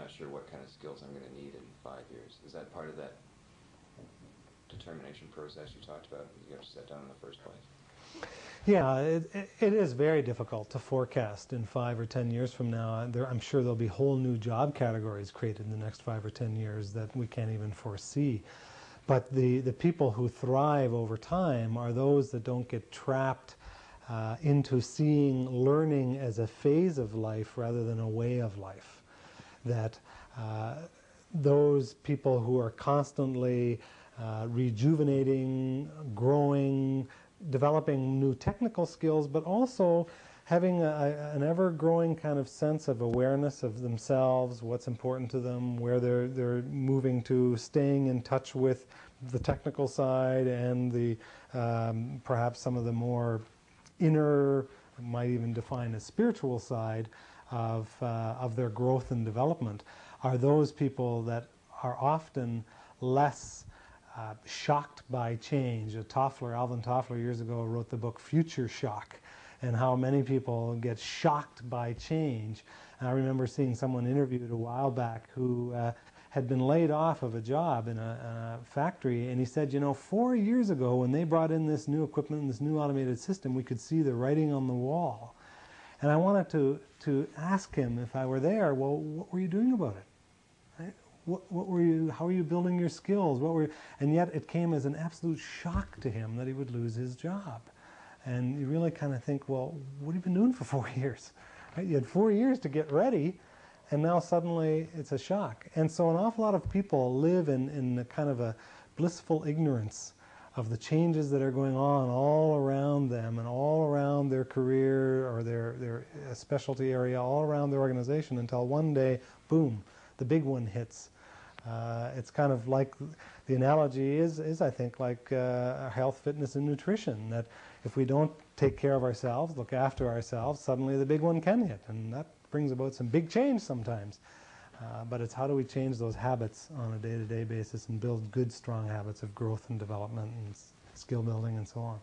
not sure what kind of skills I'm going to need in 5 years. Is that part of that determination process you talked about? You have to set down in the first place. Yeah, it is very difficult to forecast in 5 or 10 years from now. I'm sure there'll be whole new job categories created in the next 5 or 10 years that we can't even foresee. But the people who thrive over time are those that don't get trapped into seeing learning as a phase of life rather than a way of life. That those people who are constantly rejuvenating, growing, developing new technical skills, but also having an ever-growing kind of sense of awareness of themselves, what's important to them, where they're moving to, staying in touch with the technical side and the perhaps some of the more inner, might even define as spiritual side of their growth and development, are those people that are often less shocked by change. Alvin Toffler years ago wrote the book Future Shock, and how many people get shocked by change. And I remember seeing someone interviewed a while back who had been laid off of a job in a factory, and he said, you know, 4 years ago when they brought in this new equipment and this new automated system, we could see the writing on the wall. And I wanted to ask him, if I were there, well, what were you doing about it? What were you? How were you building your skills? And yet it came as an absolute shock to him that he would lose his job. And you really kind of think, well, what have you been doing for 4 years? Right? You had 4 years to get ready, and now suddenly it's a shock. And so an awful lot of people live in a kind of a blissful ignorance of the changes that are going on all around them and all around their career or their specialty area, all around their organization, until one day, boom, the big one hits. It's kind of like, the analogy is I think, like health, fitness, and nutrition, that if we don't take care of ourselves, look after ourselves, suddenly the big one can hit, and that brings about some big change sometimes. But it's how do we change those habits on a day-to-day basis and build good, strong habits of growth and development and skill building and so on.